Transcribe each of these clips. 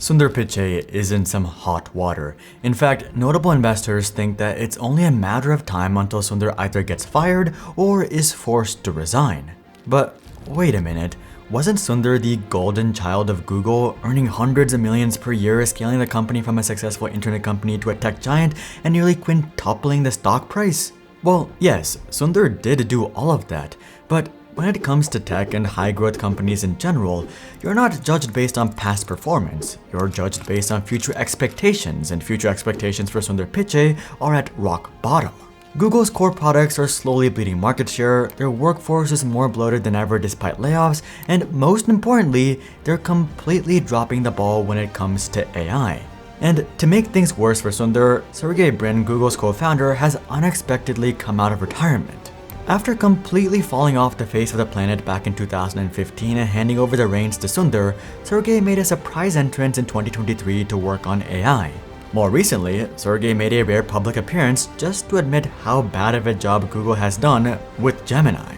Sundar Pichai is in some hot water. In fact, notable investors think that it's only a matter of time until Sundar either gets fired or is forced to resign. But wait a minute, wasn't Sundar the golden child of Google, earning hundreds of millions per year, scaling the company from a successful internet company to a tech giant, and nearly quintupling the stock price? Well, yes, Sundar did do all of that, but when it comes to tech and high-growth companies in general, you're not judged based on past performance. You're judged based on future expectations, and future expectations for Sundar Pichai are at rock bottom. Google's core products are slowly bleeding market share, their workforce is more bloated than ever despite layoffs, and most importantly, they're completely dropping the ball when it comes to AI. And to make things worse for Sundar, Sergey Brin, Google's co-founder, has unexpectedly come out of retirement. After completely falling off the face of the planet back in 2015 and handing over the reins to Sundar, Sergey made a surprise entrance in 2023 to work on AI. More recently, Sergey made a rare public appearance just to admit how bad of a job Google has done with Gemini.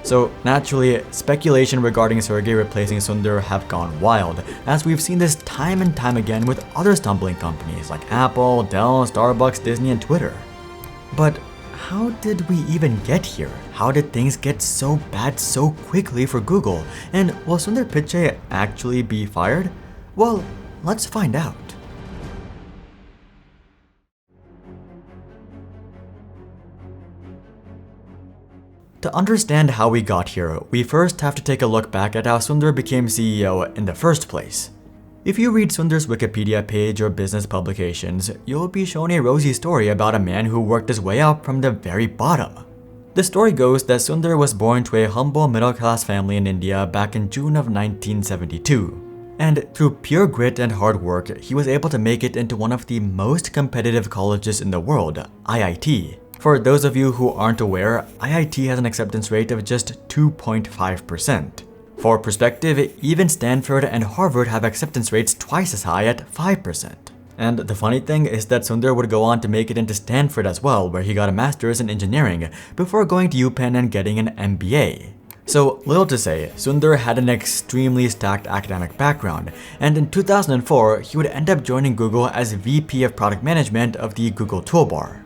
So naturally, speculation regarding Sergey replacing Sundar have gone wild, as we've seen this time and time again with other stumbling companies like Apple, Dell, Starbucks, Disney, and Twitter. But how did we even get here? How did things get so bad so quickly for Google? And will Sundar Pichai actually be fired? Well, let's find out. To understand how we got here, we first have to take a look back at how Sundar became CEO in the first place. If you read Sundar's Wikipedia page or business publications, you'll be shown a rosy story about a man who worked his way up from the very bottom. The story goes that Sundar was born to a humble middle-class family in India back in June of 1972. And through pure grit and hard work, he was able to make it into one of the most competitive colleges in the world, IIT. For those of you who aren't aware, IIT has an acceptance rate of just 2.5%. For perspective, even Stanford and Harvard have acceptance rates twice as high at 5%. And the funny thing is that Sundar would go on to make it into Stanford as well, where he got a master's in engineering before going to UPenn and getting an MBA. So little to say, Sundar had an extremely stacked academic background, and in 2004, he would end up joining Google as VP of Product Management of the Google Toolbar.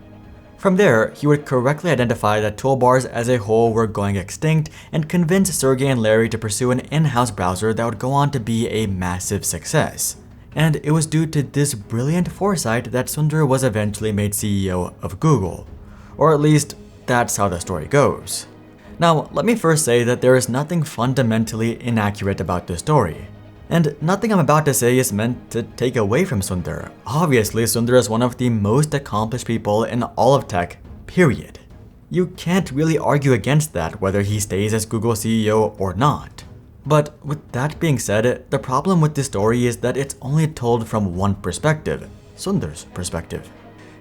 From there, he would correctly identify that toolbars as a whole were going extinct and convince Sergey and Larry to pursue an in-house browser that would go on to be a massive success. And it was due to this brilliant foresight that Sundar was eventually made CEO of Google. Or at least, that's how the story goes. Now, let me first say that there is nothing fundamentally inaccurate about this story. And nothing I'm about to say is meant to take away from Sundar. Obviously, Sundar is one of the most accomplished people in all of tech, period. You can't really argue against that whether he stays as Google CEO or not. But with that being said, the problem with this story is that it's only told from one perspective, Sundar's perspective.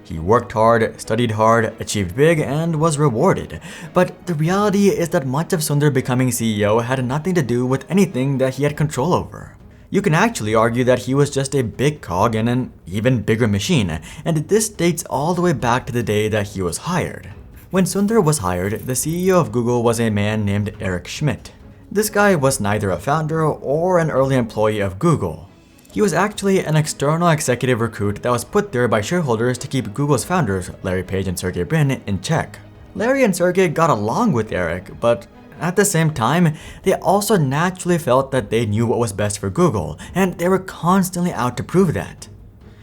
He worked hard, studied hard, achieved big, and was rewarded. But the reality is that much of Sundar becoming CEO had nothing to do with anything that he had control over. You can actually argue that he was just a big cog in an even bigger machine, and this dates all the way back to the day that he was hired. When Sundar was hired, the CEO of Google was a man named Eric Schmidt. This guy was neither a founder or an early employee of Google. He was actually an external executive recruit that was put there by shareholders to keep Google's founders, Larry Page and Sergey Brin, in check. Larry and Sergey got along with Eric, but at the same time, they also naturally felt that they knew what was best for Google, and they were constantly out to prove that.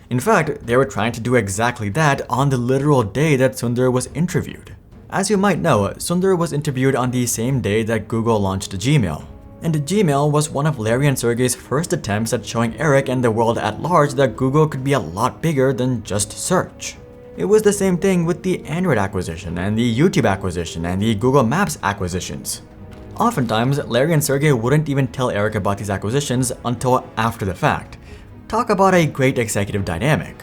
In fact, they were trying to do exactly that on the literal day that Sundar was interviewed. As you might know, Sundar was interviewed on the same day that Google launched Gmail. And Gmail was one of Larry and Sergey's first attempts at showing Eric and the world at large that Google could be a lot bigger than just search. It was the same thing with the Android acquisition and the YouTube acquisition and the Google Maps acquisitions. Oftentimes, Larry and Sergey wouldn't even tell Eric about these acquisitions until after the fact. Talk about a great executive dynamic.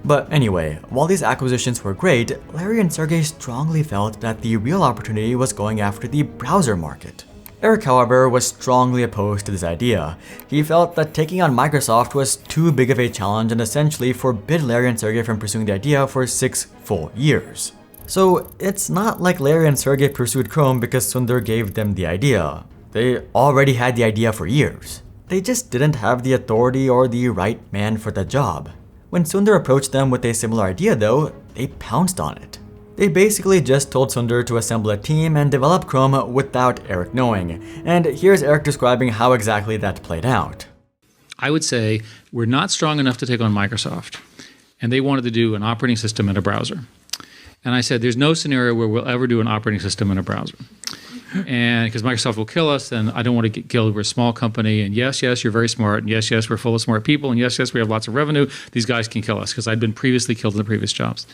But anyway, while these acquisitions were great, Larry and Sergey strongly felt that the real opportunity was going after the browser market. Eric, however, was strongly opposed to this idea. He felt that taking on Microsoft was too big of a challenge and essentially forbid Larry and Sergey from pursuing the idea for 6 full years. So it's not like Larry and Sergey pursued Chrome because Sundar gave them the idea. They already had the idea for years. they just didn't have the authority or the right man for the job. When Sundar approached them with a similar idea though, they pounced on it. They basically just told Sundar to assemble a team and develop Chrome without Eric knowing, and here's Eric describing how exactly that played out. I would say we're not strong enough to take on Microsoft, and they wanted to do an operating system and a browser. And I said, there's no scenario where we'll ever do an operating system and a browser. And because Microsoft will kill us, and I don't want to get killed. We're a small company, and yes, you're very smart, and yes, we're full of smart people, and yes, we have lots of revenue. These guys can kill us because I'd been previously killed in the previous jobs.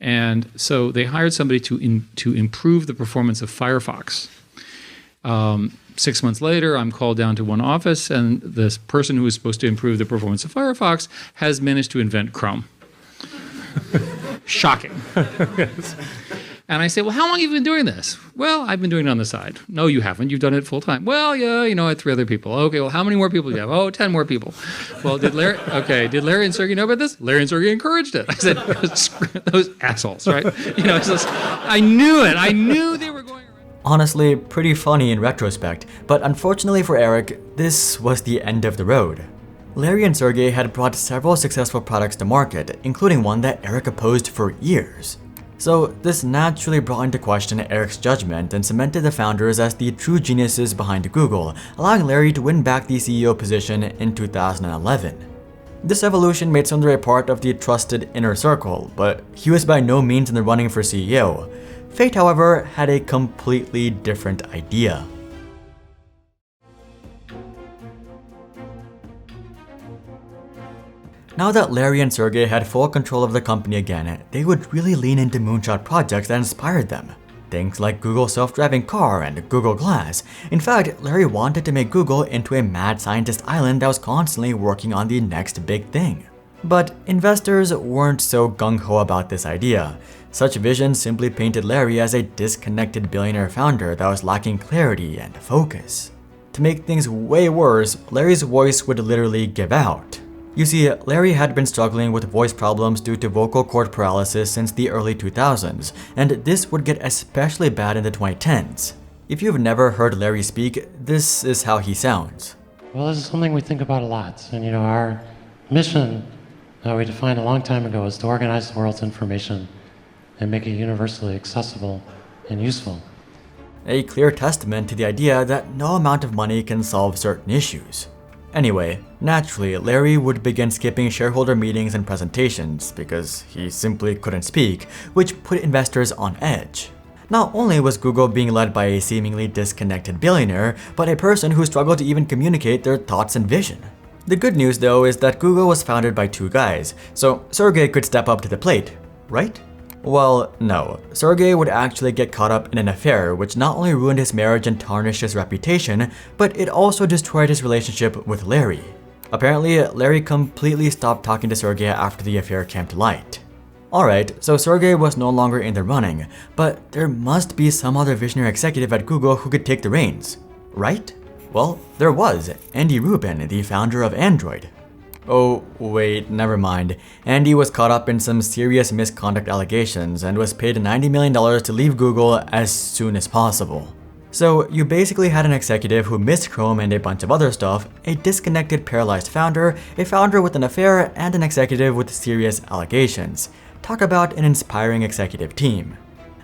And so they hired somebody to improve the performance of Firefox. 6 months later, I'm called down to one office, and this person who was supposed to improve the performance of Firefox has managed to invent Chrome. Shocking. Yes. And I say, well, how long have you been doing this? Well, I've been doing it on the side. No, you haven't. You've done it full time. Well, yeah, I had 3 other people. Okay, well, how many more people do you have? Oh, 10 more people. Well, did Larry and Sergey know about this? Larry and Sergey encouraged it. I said, those assholes, right? It's just, I knew it. I knew they were going around. Honestly, pretty funny in retrospect, but unfortunately for Eric, this was the end of the road. Larry and Sergey had brought several successful products to market, including one that Eric opposed for years. So this naturally brought into question Eric's judgment and cemented the founders as the true geniuses behind Google, allowing Larry to win back the CEO position in 2011. This evolution made Sundar a part of the trusted inner circle, but he was by no means in the running for CEO. Fate, however, had a completely different idea. Now that Larry and Sergey had full control of the company again, they would really lean into moonshot projects that inspired them. Things like Google's self-driving car and Google Glass. In fact, Larry wanted to make Google into a mad scientist island that was constantly working on the next big thing. But investors weren't so gung-ho about this idea. Such visions simply painted Larry as a disconnected billionaire founder that was lacking clarity and focus. To make things way worse, Larry's voice would literally give out. You see, Larry had been struggling with voice problems due to vocal cord paralysis since the early 2000s, and this would get especially bad in the 2010s. If you've never heard Larry speak, this is how he sounds. Well, this is something we think about a lot, and our mission that we defined a long time ago is to organize the world's information and make it universally accessible and useful. A clear testament to the idea that no amount of money can solve certain issues. Anyway, naturally, Larry would begin skipping shareholder meetings and presentations because he simply couldn't speak, which put investors on edge. Not only was Google being led by a seemingly disconnected billionaire, but a person who struggled to even communicate their thoughts and vision. The good news though is that Google was founded by 2 guys, so Sergey could step up to the plate, right? Well, no. Sergey would actually get caught up in an affair which not only ruined his marriage and tarnished his reputation, but it also destroyed his relationship with Larry. Apparently, Larry completely stopped talking to Sergey after the affair came to light. Alright, so Sergey was no longer in the running, but there must be some other visionary executive at Google who could take the reins, right? Well, there was Andy Rubin, the founder of Android. Oh, wait, never mind. Andy was caught up in some serious misconduct allegations and was paid $90 million to leave Google as soon as possible. So you basically had an executive who missed Chrome and a bunch of other stuff, a disconnected paralyzed founder, a founder with an affair, and an executive with serious allegations. Talk about an inspiring executive team.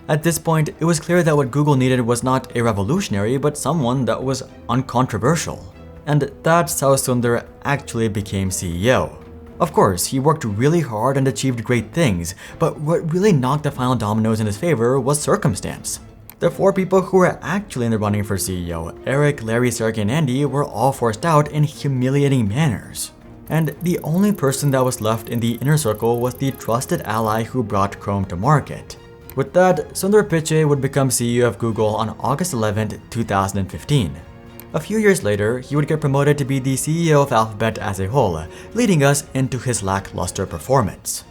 At this point, it was clear that what Google needed was not a revolutionary, but someone that was uncontroversial. And that's how Sundar actually became CEO. Of course, he worked really hard and achieved great things, but what really knocked the final dominoes in his favor was circumstance. The 4 people who were actually in the running for CEO, Eric, Larry, Sergey, and Andy, were all forced out in humiliating manners. And the only person that was left in the inner circle was the trusted ally who brought Chrome to market. With that, Sundar Pichai would become CEO of Google on August 11, 2015. A few years later, he would get promoted to be the CEO of Alphabet as a whole, leading us into his lackluster performance.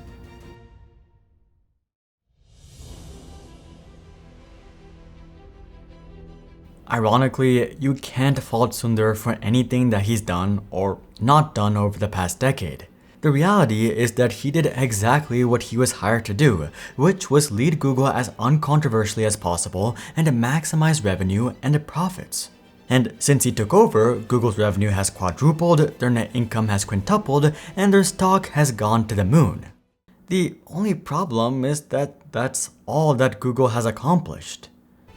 Ironically, you can't fault Sundar for anything that he's done or not done over the past decade. The reality is that he did exactly what he was hired to do, which was lead Google as uncontroversially as possible and maximize revenue and profits. And since he took over, Google's revenue has quadrupled, their net income has quintupled, and their stock has gone to the moon. The only problem is that that's all that Google has accomplished.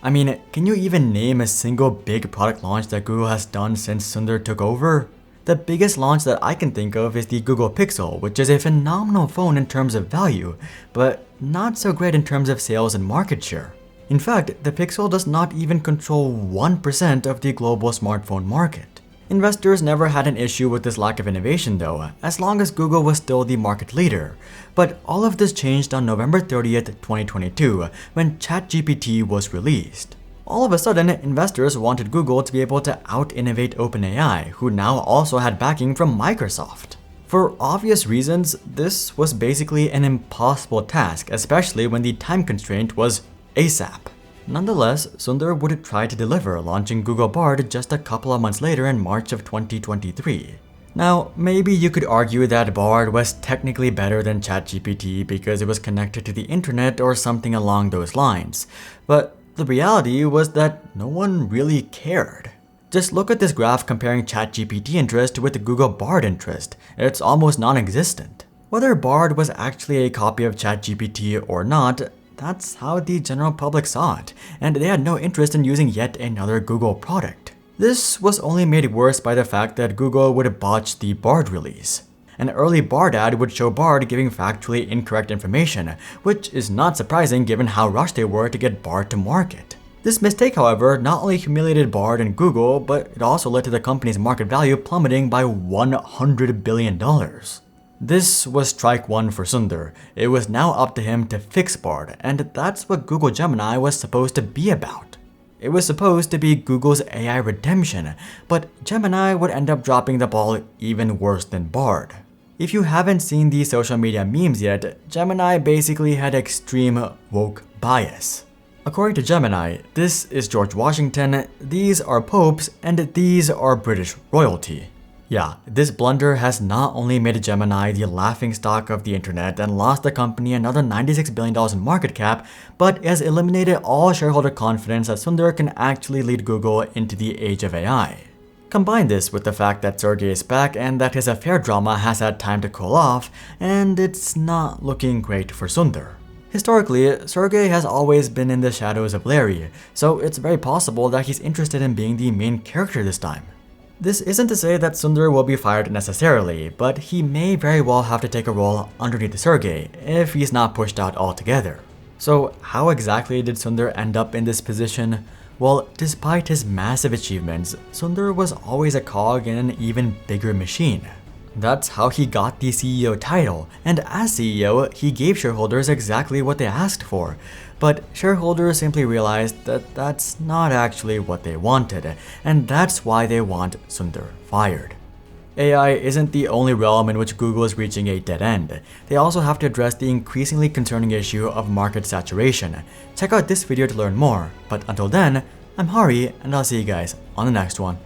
I mean, can you even name a single big product launch that Google has done since Sundar took over? The biggest launch that I can think of is the Google Pixel, which is a phenomenal phone in terms of value, but not so great in terms of sales and market share. In fact, the Pixel does not even control 1% of the global smartphone market. Investors never had an issue with this lack of innovation though, as long as Google was still the market leader. But all of this changed on November 30th, 2022, when ChatGPT was released. All of a sudden, investors wanted Google to be able to out-innovate OpenAI, who now also had backing from Microsoft. For obvious reasons, this was basically an impossible task, especially when the time constraint was ASAP. Nonetheless, Sundar would try to deliver, launching Google Bard just a couple of months later in March of 2023. Now, maybe you could argue that Bard was technically better than ChatGPT because it was connected to the internet or something along those lines, but the reality was that no one really cared. Just look at this graph comparing ChatGPT interest with Google Bard interest. It's almost non-existent. Whether Bard was actually a copy of ChatGPT or not, that's how the general public saw it, and they had no interest in using yet another Google product. This was only made worse by the fact that Google would botch the Bard release. An early Bard ad would show Bard giving factually incorrect information, which is not surprising given how rushed they were to get Bard to market. This mistake, however, not only humiliated Bard and Google, but it also led to the company's market value plummeting by $100 billion. This was strike one for Sundar. It was now up to him to fix Bard, and that's what Google Gemini was supposed to be about. It was supposed to be Google's AI redemption, but Gemini would end up dropping the ball even worse than Bard. If you haven't seen the social media memes yet, Gemini basically had extreme woke bias. According to Gemini, this is George Washington, these are popes, and these are British royalty. Yeah, this blunder has not only made Gemini the laughingstock of the internet and lost the company another $96 billion in market cap, but has eliminated all shareholder confidence that Sundar can actually lead Google into the age of AI. Combine this with the fact that Sergey is back and that his affair drama has had time to cool off, and it's not looking great for Sundar. Historically, Sergey has always been in the shadows of Larry, so it's very possible that he's interested in being the main character this time. This isn't to say that Sundar will be fired necessarily, but he may very well have to take a role underneath Sergey if he's not pushed out altogether. So how exactly did Sundar end up in this position? Well, despite his massive achievements, Sundar was always a cog in an even bigger machine. That's how he got the CEO title, and as CEO, he gave shareholders exactly what they asked for. But shareholders simply realized that that's not actually what they wanted, and that's why they want Sundar fired. AI isn't the only realm in which Google is reaching a dead end. They also have to address the increasingly concerning issue of market saturation. Check out this video to learn more, but until then, I'm Hari, and I'll see you guys on the next one.